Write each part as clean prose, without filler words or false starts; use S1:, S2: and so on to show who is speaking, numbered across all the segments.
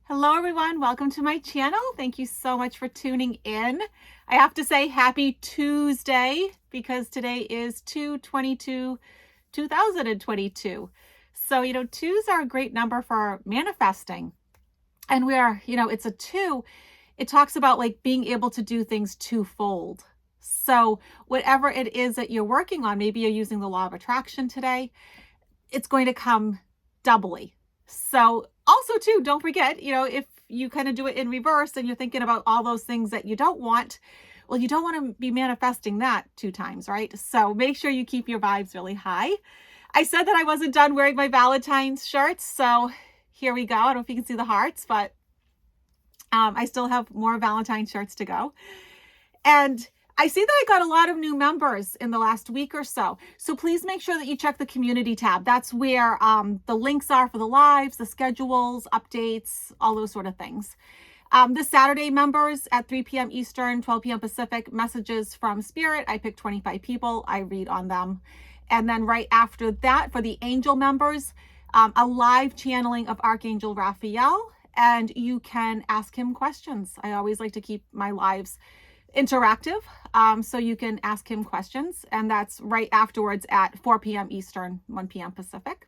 S1: Hello everyone, welcome to my channel. Thank you so much for tuning in. I have to say happy Tuesday because today is 2/22/2022. So, twos are a great number for manifesting. And it's a two. It talks about like being able to do things twofold. So whatever it is that you're working on, maybe you're using the law of attraction today, it's going to come doubly. So also too, don't forget, if you kind of do it in reverse and you're thinking about all those things that you don't want, well, you don't want to be manifesting that two times, right? So make sure you keep your vibes really high. I said that I wasn't done wearing my Valentine's shirts. So here we go. I don't know if you can see the hearts, but I still have more Valentine shirts to go. And I see that I got a lot of new members in the last week or so. So please make sure that you check the community tab. That's where the links are for the lives, the schedules, updates, all those sort of things. This Saturday, members at 3 p.m. Eastern, 12 p.m. Pacific, messages from Spirit. I pick 25 people. I read on them. And then right after that, for the angel members, a live channeling of Archangel Raphael. And you can ask him questions. I always like to keep my lives interactive, so you can ask him questions, and that's right afterwards at 4 p.m. Eastern, 1 p.m. Pacific.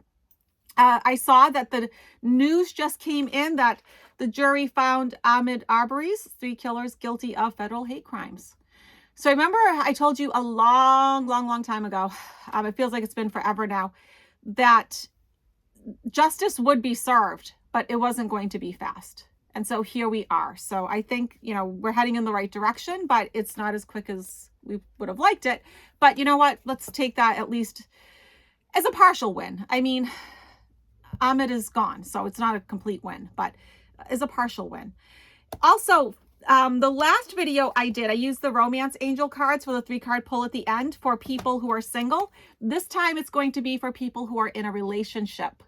S1: I saw that the news just came in that the jury found Ahmaud Arbery's 3 killers guilty of federal hate crimes. So remember I told you a long time ago, it feels like it's been forever now, that justice would be served, but it wasn't going to be fast. And so here we are. So I think, we're heading in the right direction, but it's not as quick as we would have liked it. But you know what? Let's take that at least as a partial win. I mean, Ahmaud is gone, so it's not a complete win, but as a partial win. Also, the last video I did, I used the romance angel cards for the 3-card pull at the end for people who are single. This time it's going to be for people who are in a relationship,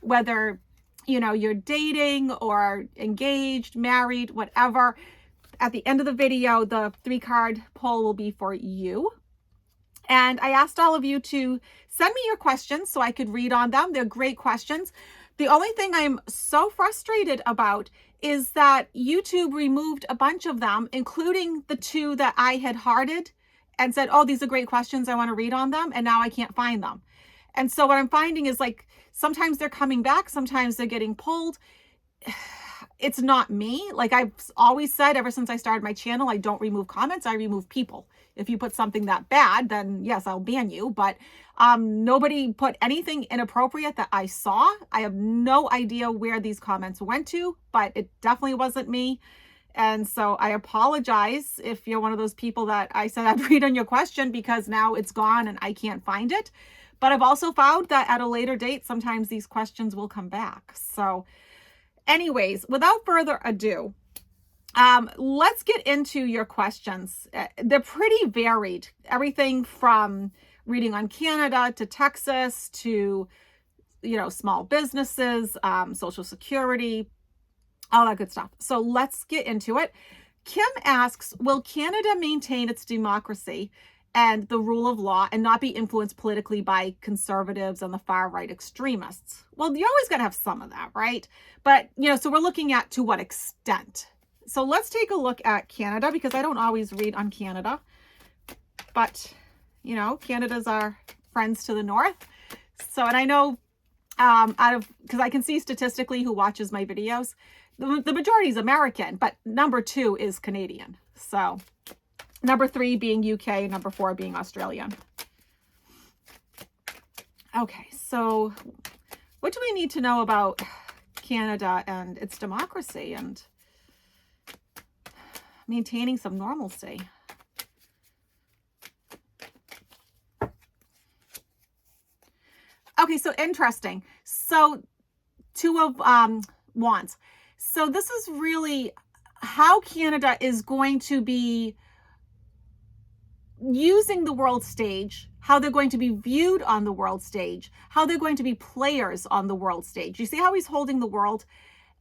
S1: whether you're dating or engaged, married, whatever. At the end of the video, the 3-card pull will be for you. And I asked all of you to send me your questions so I could read on them. They're great questions. The only thing I'm so frustrated about is that YouTube removed a bunch of them, including the 2 that I had hearted and said, oh, these are great questions, I want to read on them. And now I can't find them. And so what I'm finding is like, sometimes they're coming back, sometimes they're getting pulled. It's not me. Like I've always said, ever since I started my channel, I don't remove comments, I remove people. If you put something that bad, then yes, I'll ban you. But nobody put anything inappropriate that I saw. I have no idea where these comments went to, but it definitely wasn't me. And so I apologize if you're one of those people that I said I'd read on your question, because now it's gone and I can't find it. But I've also found that at a later date, sometimes these questions will come back. So anyways, without further ado, let's get into your questions. They're pretty varied. Everything from reading on Canada to Texas to, small businesses, Social Security, all that good stuff. So let's get into it. Kim asks, will Canada maintain its democracy and the rule of law and not be influenced politically by conservatives and the far right extremists? Well, you always got to have some of that, right? But, so we're looking at to what extent. So let's take a look at Canada, because I don't always read on Canada. But, Canada's our friends to the north. So, and I know because I can see statistically who watches my videos, the majority is American, but number 2 is Canadian. So number 3 being UK, number 4 being Australian. Okay, so what do we need to know about Canada and its democracy and maintaining some normalcy? Okay, so interesting. So 2 of Wands. So this is really how Canada is going to be using the world stage, how they're going to be viewed on the world stage, how they're going to be players on the world stage. You see how he's holding the world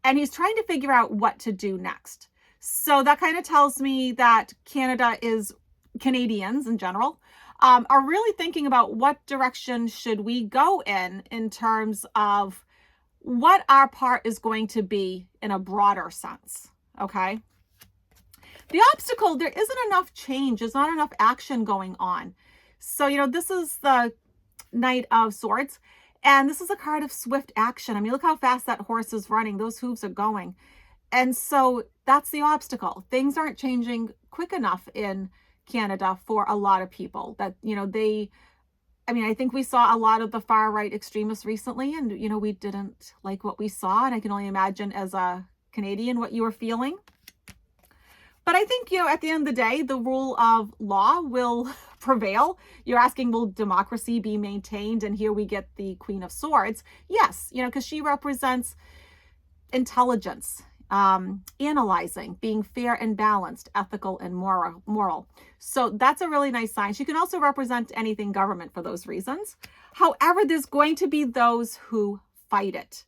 S1: and he's trying to figure out what to do next. So that kind of tells me that Canadians in general, are really thinking about what direction should we go in terms of what our part is going to be in a broader sense. Okay. The obstacle, there isn't enough change. There's not enough action going on. So, this is the Knight of Swords. And this is a card of swift action. I mean, look how fast that horse is running. Those hooves are going. And so that's the obstacle. Things aren't changing quick enough in Canada for a lot of people that, I think we saw a lot of the far right extremists recently, and, we didn't like what we saw. And I can only imagine as a Canadian what you were feeling. But I think, at the end of the day, the rule of law will prevail. You're asking, will democracy be maintained? And here we get the Queen of Swords. Yes, because she represents intelligence, analyzing, being fair and balanced, ethical and moral. So that's a really nice sign. She can also represent anything government for those reasons. However, there's going to be those who fight it.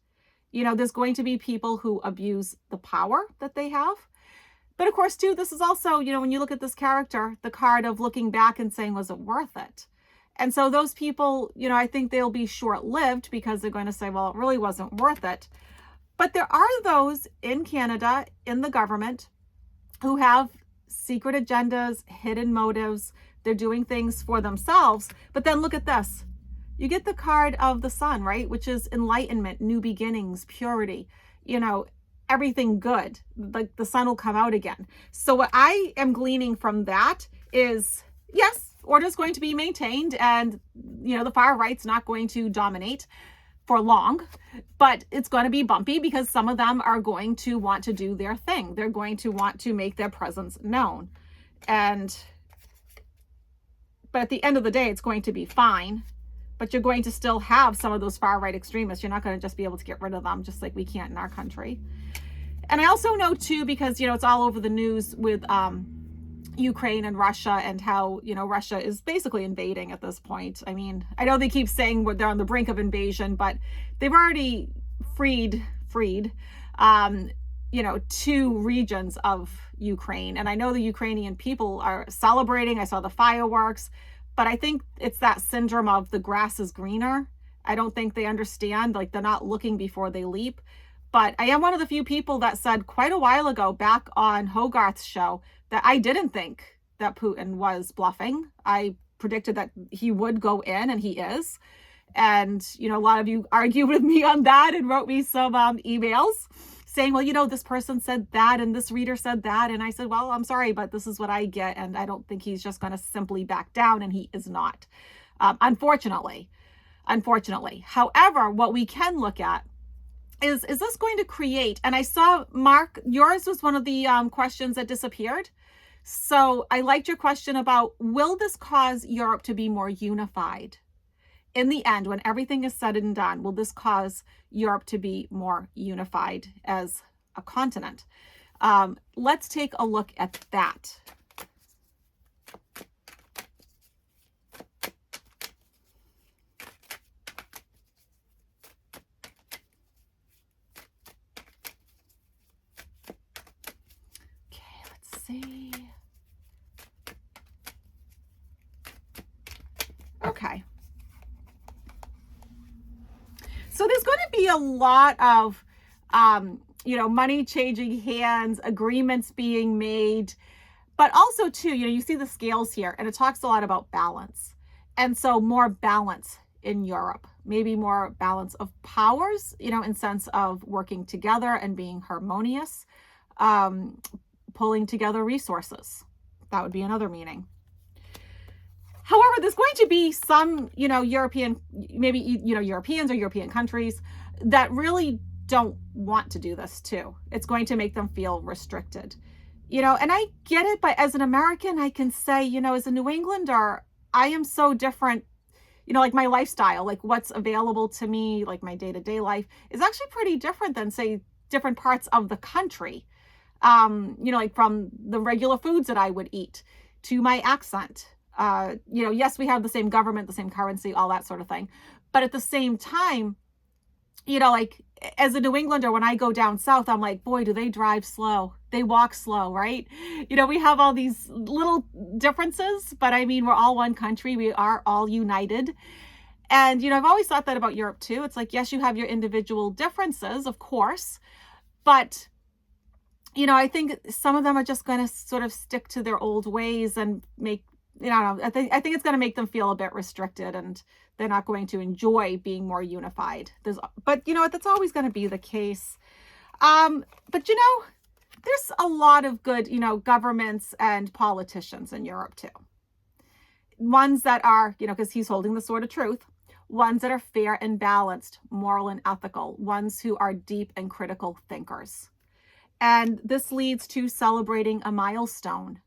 S1: There's going to be people who abuse the power that they have. But of course, too, this is also, when you look at this character, the card of looking back and saying, was it worth it? And so those people, I think they'll be short-lived because they're going to say, well, it really wasn't worth it. But there are those in Canada, in the government, who have secret agendas, hidden motives. They're doing things for themselves. But then look at this. You get the card of the Sun, right? Which is enlightenment, new beginnings, purity, everything good. Like the sun will come out again. So what I am gleaning from that is, yes, order is going to be maintained, and the far right's not going to dominate for long, but it's going to be bumpy because some of them are going to want to do their thing. They're going to want to make their presence known. But at the end of the day, it's going to be fine. But you're going to still have some of those far right extremists. You're not going to just be able to get rid of them, just like we can't in our country. And I also know too, because, it's all over the news with Ukraine and Russia, and how, Russia is basically invading at this point. I mean, I know they keep saying they're on the brink of invasion, but they've already freed 2 regions of Ukraine. And I know the Ukrainian people are celebrating. I saw the fireworks, but I think it's that syndrome of the grass is greener. I don't think they understand, like they're not looking before they leap. But I am one of the few people that said quite a while ago, back on Hogarth's show, that I didn't think that Putin was bluffing. I predicted that he would go in, and he is. And, a lot of you argued with me on that and wrote me some emails saying, well, this person said that and this reader said that. And I said, well, I'm sorry, but this is what I get. And I don't think he's just going to simply back down, and he is not. Unfortunately. However, what we can look at is this going to create, and I saw, Mark, yours was one of the questions that disappeared. So I liked your question about, will this cause Europe to be more unified? In the end, when everything is said and done, will this cause Europe to be more unified as a continent? Let's take a look at that. See. Okay. So there's going to be a lot of, money changing hands, agreements being made, but also too, you see the scales here, and it talks a lot about balance. And so more balance in Europe, maybe more balance of powers, in sense of working together and being harmonious. Pulling together resources. That would be another meaning. However, there's going to be some, European, maybe, Europeans or European countries that really don't want to do this too. It's going to make them feel restricted, and I get it, but as an American, I can say, as a New Englander, I am so different, like my lifestyle, like what's available to me, like my day-to-day life is actually pretty different than, say, different parts of the country. Like from the regular foods that I would eat to my accent. Yes, we have the same government, the same currency, all that sort of thing. But at the same time, like as a New Englander, when I go down south, I'm like, boy, do they drive slow. They walk slow, right? We have all these little differences, but I mean, we're all one country. We are all united. And, I've always thought that about Europe too. It's like, yes, you have your individual differences, of course, but, I think some of them are just going to sort of stick to their old ways and make, I don't know, I think it's going to make them feel a bit restricted, and they're not going to enjoy being more unified. But you know what, that's always going to be the case. But there's a lot of good, governments and politicians in Europe too. Ones that are, because he's holding the sword of truth, ones that are fair and balanced, moral and ethical, ones who are deep and critical thinkers. And this leads to celebrating a milestone.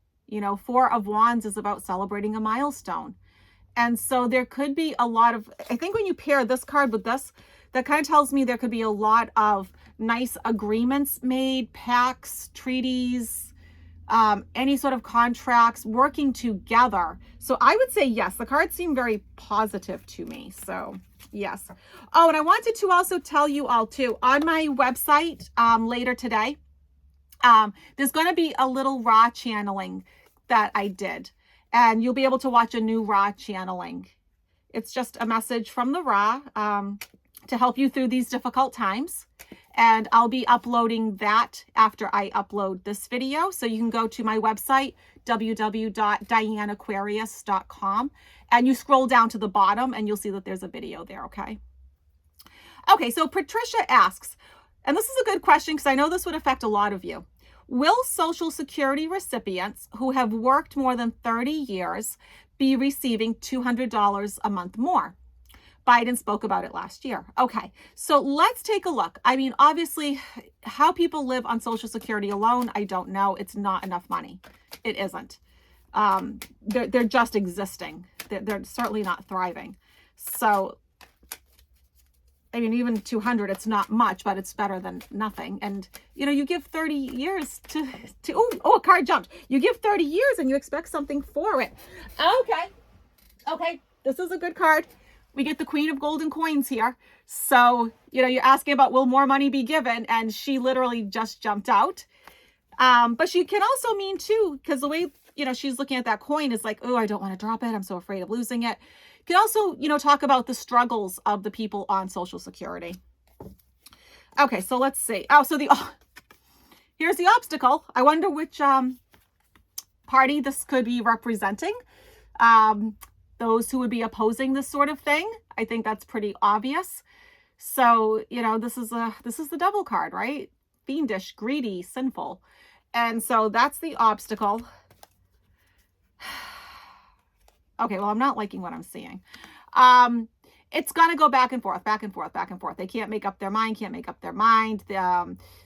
S1: Four of Wands is about celebrating a milestone. And so there could be a lot of, I think when you pair this card with this, that kind of tells me there could be a lot of nice agreements made, pacts, treaties, any sort of contracts working together. So I would say yes, the cards seem very positive to me. So yes. Oh, and I wanted to also tell you all too, on my website later today, there's going to be a little raw channeling that I did, and you'll be able to watch a new raw channeling. It's just a message from the raw to help you through these difficult times. And I'll be uploading that after I upload this video. So you can go to my website, www.dianeaquarius.com, and you scroll down to the bottom and you'll see that there's a video there, okay? Okay, so Patricia asks, and this is a good question because I know this would affect a lot of you. Will Social Security recipients who have worked more than 30 years be receiving $200 a month more? Biden spoke about it last year. Okay, so let's take a look. I mean, obviously, how people live on Social Security alone, I don't know. It's not enough money. It isn't. They're just existing. They're certainly not thriving. So, I mean, even 200, it's not much, but it's better than nothing. And, you give 30 years to oh, a card jumped. You give 30 years and you expect something for it. Okay, this is a good card. We get the Queen of Golden Coins here. So, you're asking about will more money be given? And she literally just jumped out. But she can also mean too, because the way, she's looking at that coin is like, oh, I don't want to drop it. I'm so afraid of losing it. Can also, talk about the struggles of the people on Social Security. Okay, so let's see. Here's the obstacle. I wonder which party this could be representing. Those who would be opposing this sort of thing. I think that's pretty obvious. So, this is the devil card, right? Fiendish, greedy, sinful. And so that's the obstacle. Okay, well, I'm not liking what I'm seeing. It's going to go back and forth, back and forth, back and forth. They can't make up their mind,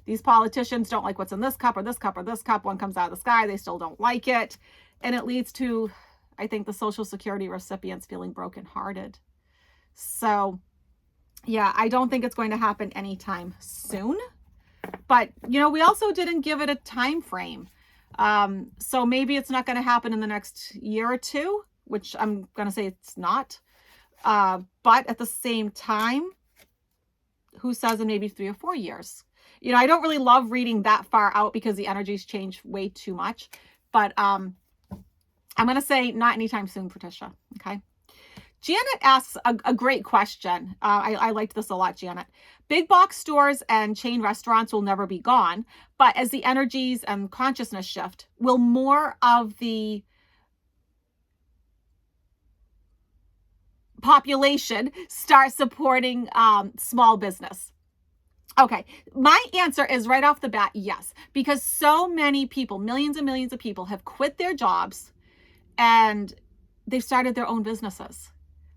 S1: These politicians don't like what's in this cup or this cup or this cup. One comes out of the sky. They still don't like it. And it leads to, I think, the Social Security recipients feeling brokenhearted. So, yeah, I don't think it's going to happen anytime soon. But, we also didn't give it a time frame. So maybe it's not going to happen in the next year or two, which I'm going to say it's not. But at the same time, who says in maybe 3 or 4 years? I don't really love reading that far out because the energies change way too much. But I'm going to say not anytime soon, Patricia. Okay. Janet asks a great question. I liked this a lot, Janet. Big box stores and chain restaurants will never be gone. But as the energies and consciousness shift, will more of the population start supporting small business? Okay, my answer is right off the bat, yes. Because so many people, millions and millions of people have quit their jobs and they've started their own businesses.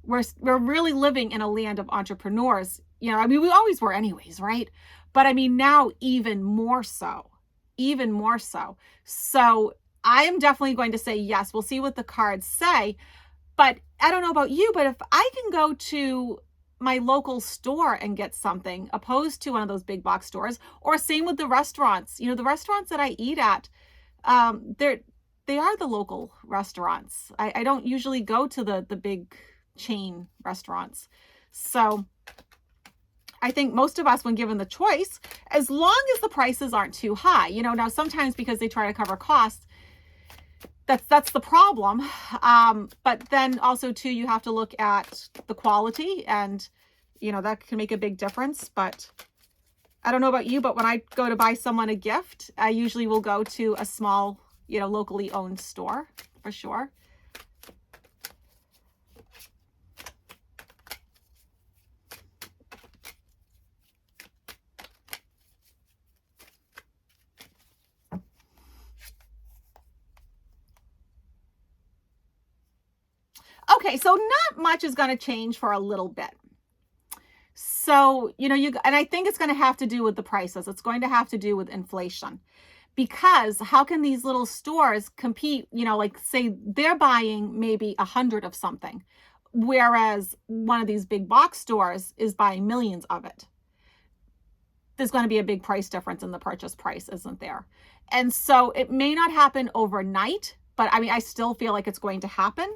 S1: We're really living in a land of entrepreneurs. We always were anyways, right? But I mean, now even more so. So I am definitely going to say yes. We'll see what the cards say. But I don't know about you, but if I can go to my local store and get something opposed to one of those big box stores, or same with the restaurants, the restaurants that I eat at, they are the local restaurants. I don't usually go to the big chain restaurants. So I think most of us, when given the choice, as long as the prices aren't too high, now sometimes because they try to cover costs, That's the problem. But then also too, you have to look at the quality, and that can make a big difference. But I don't know about you, but when I go to buy someone a gift, I usually will go to a small, locally owned store for sure. Okay, so not much is going to change for a little bit. So, and I think it's going to have to do with the prices. It's going to have to do with inflation, because how can these little stores compete? Like say they're buying maybe 100 of something, whereas one of these big box stores is buying millions of it. There's going to be a big price difference in the purchase price, isn't there? And so it may not happen overnight, but I still feel like it's going to happen,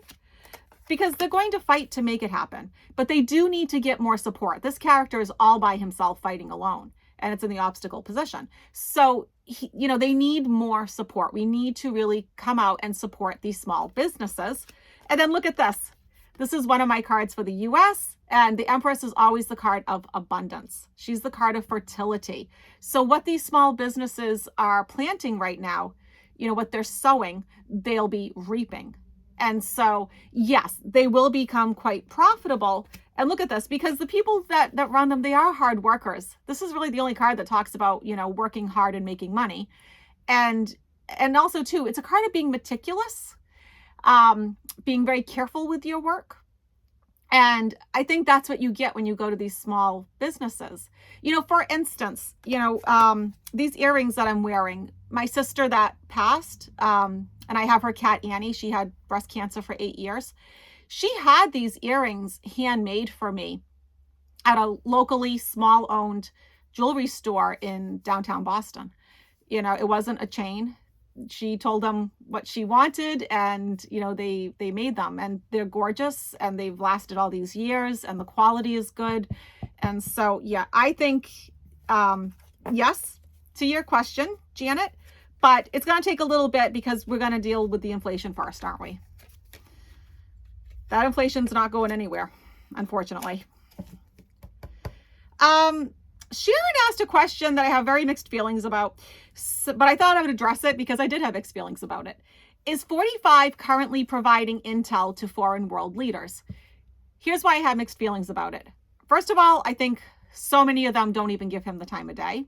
S1: because they're going to fight to make it happen. But they do need to get more support. This character is all by himself fighting alone, and it's in the obstacle position. So, they need more support. We need to really come out and support these small businesses. And then look at this. This is one of my cards for the US, and the Empress is always the card of abundance. She's the card of fertility. So what these small businesses are planting right now, what they're sowing, they'll be reaping. And so, yes, they will become quite profitable. And look at this, because the people that run them, they are hard workers. This is really the only card that talks about, working hard and making money. And also too, it's a card of being meticulous, being very careful with your work. And I think that's what you get when you go to these small businesses. For instance, these earrings that I'm wearing, my sister that passed, and I have her cat Annie, she had breast cancer for 8 years. She had these earrings handmade for me at a locally small owned jewelry store in downtown Boston. It wasn't a chain. She told them what she wanted, and they made them, and they're gorgeous, and they've lasted all these years, and the quality is good. And so, yeah, I think yes to your question, Janet, but it's going to take a little bit, because we're going to deal with the inflation first, aren't we? That inflation's not going anywhere, unfortunately. Sharon asked a question that I have very mixed feelings about, but I thought I would address it because I did have mixed feelings about it. Is 45 currently providing intel to foreign world leaders? Here's why I have mixed feelings about it. First of all, I think so many of them don't even give him the time of day.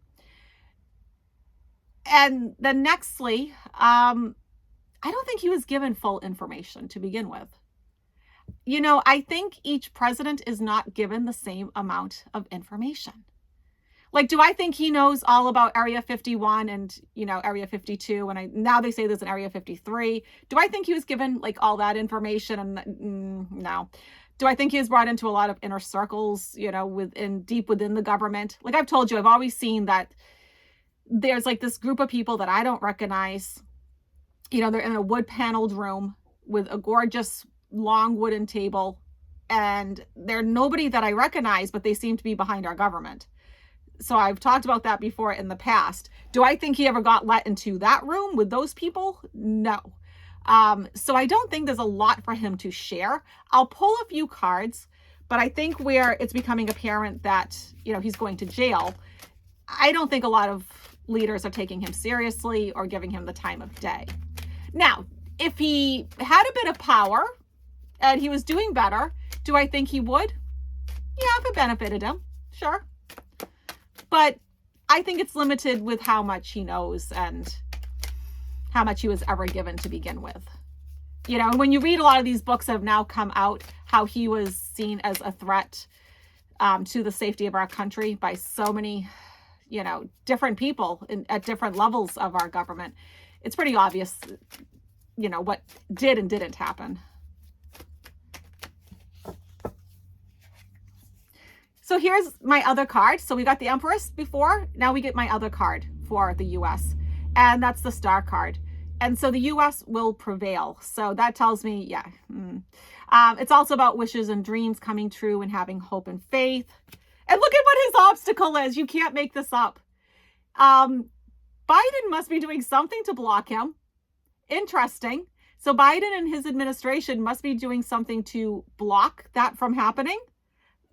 S1: And then nextly, I don't think he was given full information to begin with. I think each president is not given the same amount of information. Like, do I think he knows all about Area 51 and, Area 52? And now they say there's an Area 53. Do I think he was given like all that information? And no. Do I think he was brought into a lot of inner circles, deep within the government? Like I've told you, I've always seen that there's like this group of people that I don't recognize. They're in a wood paneled room with a gorgeous long wooden table, and they're nobody that I recognize, but they seem to be behind our government. So I've talked about that before in the past. Do I think he ever got let into that room with those people? No. So I don't think there's a lot for him to share. I'll pull a few cards, but I think where it's becoming apparent that, he's going to jail, I don't think a lot of leaders are taking him seriously or giving him the time of day. Now, if he had a bit of power and he was doing better, do I think he would? Yeah, if it benefited him, sure. But I think it's limited with how much he knows and how much he was ever given to begin with. And when you read a lot of these books that have now come out, how he was seen as a threat to the safety of our country by so many, different people at different levels of our government, it's pretty obvious, what did and didn't happen. So here's my other card. So we got the Empress before. Now we get my other card for the US. And that's the Star card. And so the US will prevail. So that tells me, yeah. It's also about wishes and dreams coming true and having hope and faith. And look at what his obstacle is. You can't make this up. Biden must be doing something to block him. Interesting. So Biden and his administration must be doing something to block that from happening.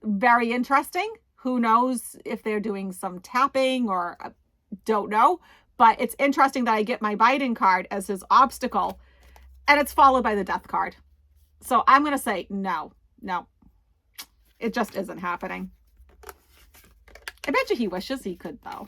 S1: Very interesting. Who knows if they're doing some tapping or don't know. But it's interesting that I get my Biden card as his obstacle, and it's followed by the death card. So I'm going to say no. It just isn't happening. I bet you he wishes he could, though.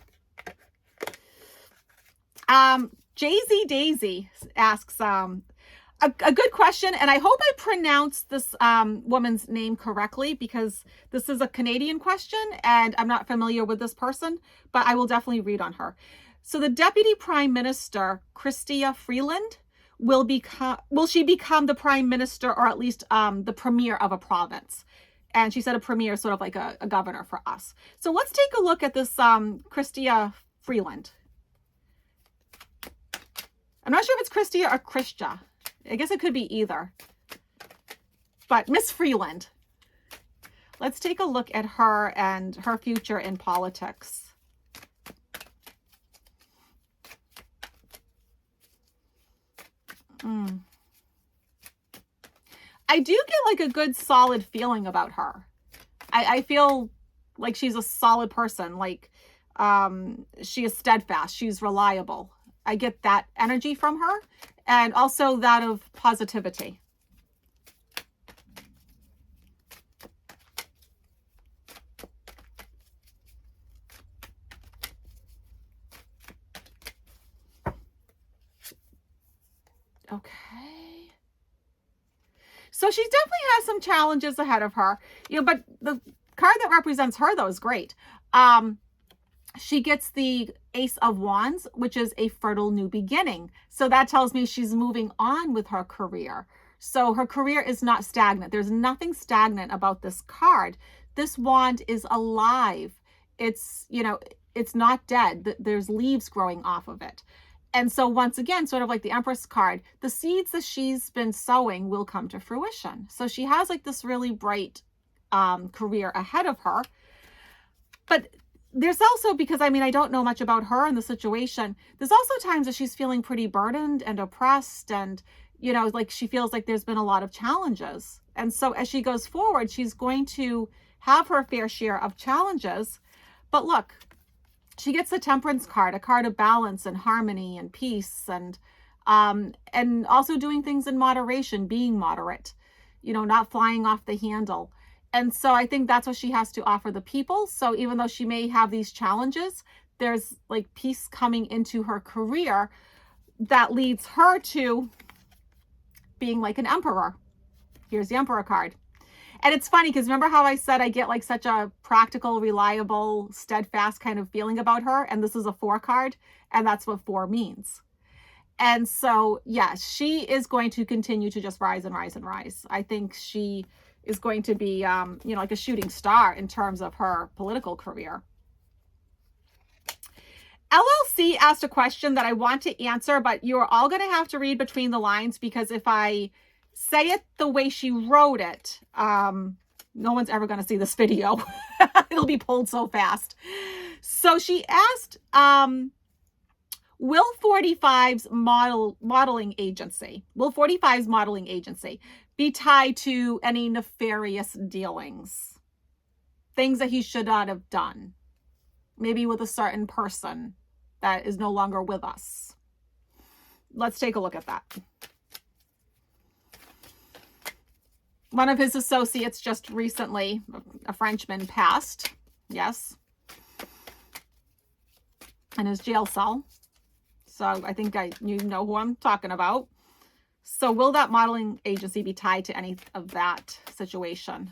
S1: Jay-Z Daisy asks a good question, and I hope I pronounced this woman's name correctly, because this is a Canadian question and I'm not familiar with this person, but I will definitely read on her. So the Deputy Prime Minister, Chrystia Freeland, will she become the Prime Minister, or at least the Premier of a province? And she said a Premier is sort of like a governor for us. So let's take a look at this Chrystia Freeland. I'm not sure if it's Chrystia or Christia. I guess it could be either. But Miss Freeland. Let's take a look at her and her future in politics. I do get like a good solid feeling about her. I feel like she's a solid person. Like she is steadfast. She's reliable. I get that energy from her, and also that of positivity. Okay. So she definitely has some challenges ahead of her, but the card that represents her, though, is great. She gets the Ace of Wands, which is a fertile new beginning. So that tells me she's moving on with her career. So her career is not stagnant. There's nothing stagnant about this card. This wand is alive. It's not dead. There's leaves growing off of it. And so once again, sort of like the Empress card, the seeds that she's been sowing will come to fruition. So she has like this really bright career ahead of her. But there's also, because I don't know much about her and the situation, there's also times that she's feeling pretty burdened and oppressed, and, like she feels like there's been a lot of challenges. And so as she goes forward, she's going to have her fair share of challenges. But look, she gets the Temperance card, a card of balance and harmony and peace, and also doing things in moderation, being moderate, not flying off the handle. And so I think that's what she has to offer the people. So even though she may have these challenges, there's like peace coming into her career that leads her to being like an emperor. Here's the Emperor card. And it's funny because remember how I said I get like such a practical, reliable, steadfast kind of feeling about her? And this is a 4 card, and that's what 4 means. And so, yeah, she is going to continue to just rise and rise and rise. I think she is going to be, like a shooting star in terms of her political career. LLC asked a question that I want to answer, but you're all going to have to read between the lines, because if I say it the way she wrote it, no one's ever going to see this video. It'll be pulled so fast. So she asked, will 45's modeling agency be tied to any nefarious dealings? Things that he should not have done. Maybe with a certain person that is no longer with us. Let's take a look at that. One of his associates just recently, a Frenchman, passed. Yes. In his jail cell. So I think you know who I'm talking about. So will that modeling agency be tied to any of that situation?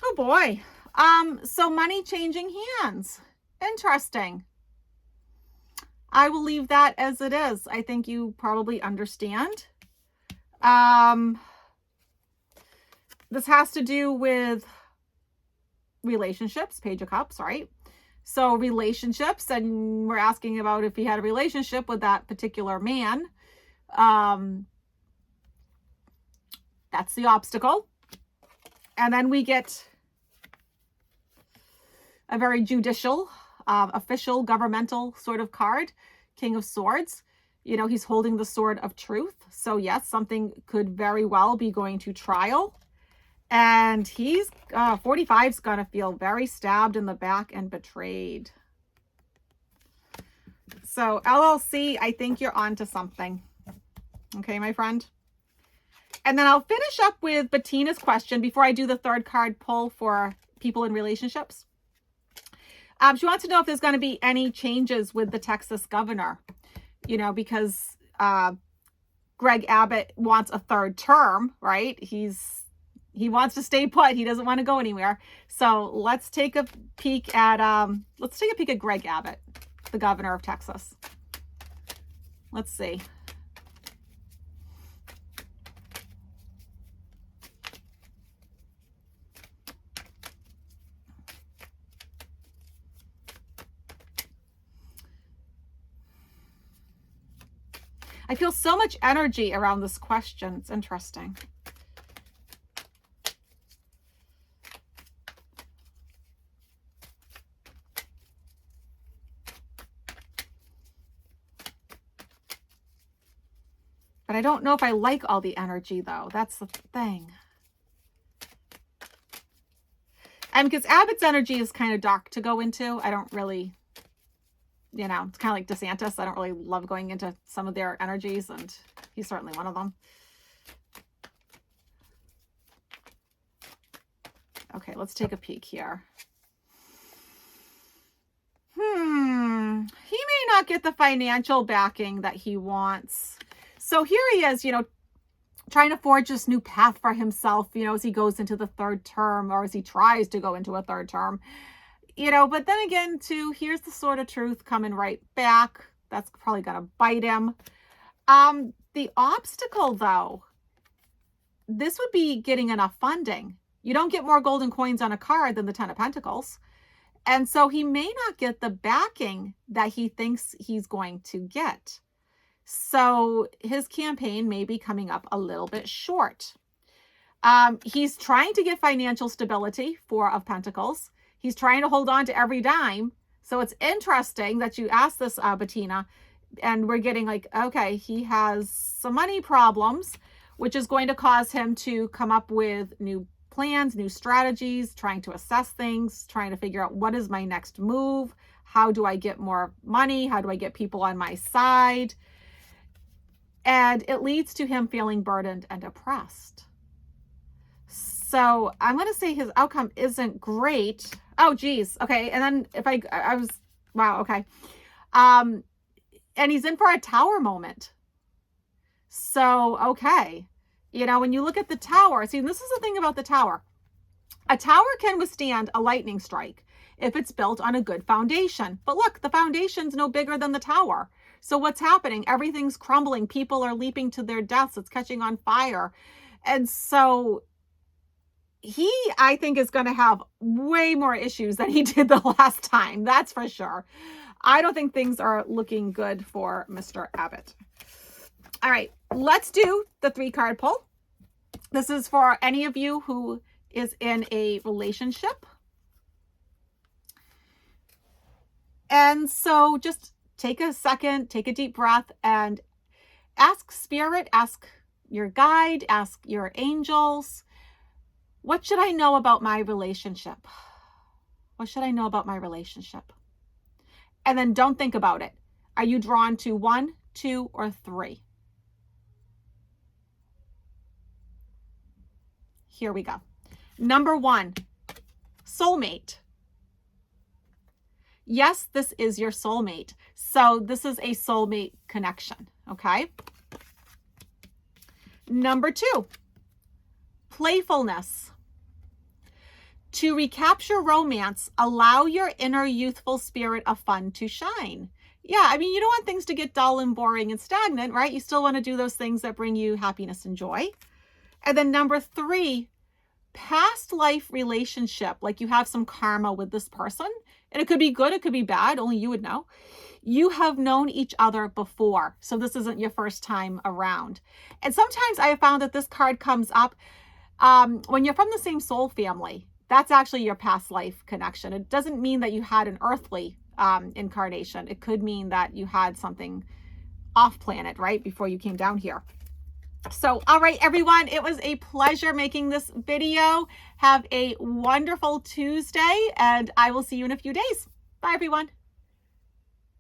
S1: Oh boy. So money changing hands. Interesting. I will leave that as it is. I think you probably understand. This has to do with relationships, Page of Cups, right? So relationships, and we're asking about if he had a relationship with that particular man. That's the obstacle. And then we get a very judicial, official, governmental sort of card. King of Swords. You know, he's holding the sword of truth. So yes, something could very well be going to trial. And he's 45 is going to feel very stabbed in the back and betrayed. So LLC, I think you're on to something. Okay, my friend. And then I'll finish up with Bettina's question before I do the third card pull for people in relationships. She wants to know if there's going to be any changes with the Texas governor, you know, because Greg Abbott wants a third term, right? He wants to stay put. He doesn't want to go anywhere. So let's take a peek at Greg Abbott, the governor of Texas. Let's see. I feel so much energy around this question. It's interesting. But I don't know if I like all the energy, though. That's the thing. And because Abbott's energy is kind of dark to go into, I don't really, you know, it's kind of like DeSantis. I don't really love going into some of their energies, and he's certainly one of them. Okay, let's take a peek here. He may not get the financial backing that he wants. So here he is, you know, trying to forge this new path for himself, you know, as he goes into the third term, or as he tries to go into a third term, you know, but then again, too, here's the sword of truth coming right back. That's probably going to bite him. The obstacle, though, this would be getting enough funding. You don't get more golden coins on a card than the 10 of Pentacles. And so he may not get the backing that he thinks he's going to get. So his campaign may be coming up a little bit short. He's trying to get financial stability, 4 of Pentacles. He's trying to hold on to every dime. So it's interesting that you asked this, Bettina, and we're getting like, okay, he has some money problems, which is going to cause him to come up with new plans, new strategies, trying to assess things, trying to figure out what is my next move? How do I get more money? How do I get people on my side? And it leads to him feeling burdened and oppressed. So I'm going to say his outcome isn't great. Oh, geez. Okay. And then if I was, wow. Okay. And he's in for a tower moment. So, okay. You know, when you look at the tower, see, this is the thing about the tower. A tower can withstand a lightning strike if it's built on a good foundation. But look, the foundation's no bigger than the tower. So what's happening? Everything's crumbling. People are leaping to their deaths. It's catching on fire. And so he, I think, is going to have way more issues than he did the last time. That's for sure. I don't think things are looking good for Mr. Abbott. All right, let's do the 3-card pull. This is for any of you who is in a relationship. And so just take a second, take a deep breath, and ask Spirit, ask your guide, ask your angels, what should I know about my relationship? What should I know about my relationship? And then don't think about it. Are you drawn to 1, 2, or 3? Here we go. Number 1, soulmate. Yes, this is your soulmate. So this is a soulmate connection, okay? Number 2, playfulness. To recapture romance, allow your inner youthful spirit of fun to shine. Yeah, I mean, you don't want things to get dull and boring and stagnant, right? You still want to do those things that bring you happiness and joy. And then number 3, past life relationship, like you have some karma with this person. And it could be good, it could be bad, only you would know. You have known each other before, so this isn't your first time around. And sometimes I have found that this card comes up when you're from the same soul family. that's actually your past life connection. It doesn't mean that you had an earthly incarnation. It could mean that you had something off planet, right, before you came down here. So, all right, everyone, it was a pleasure making this video. Have a wonderful Tuesday, and I will see you in a few days. Bye, everyone.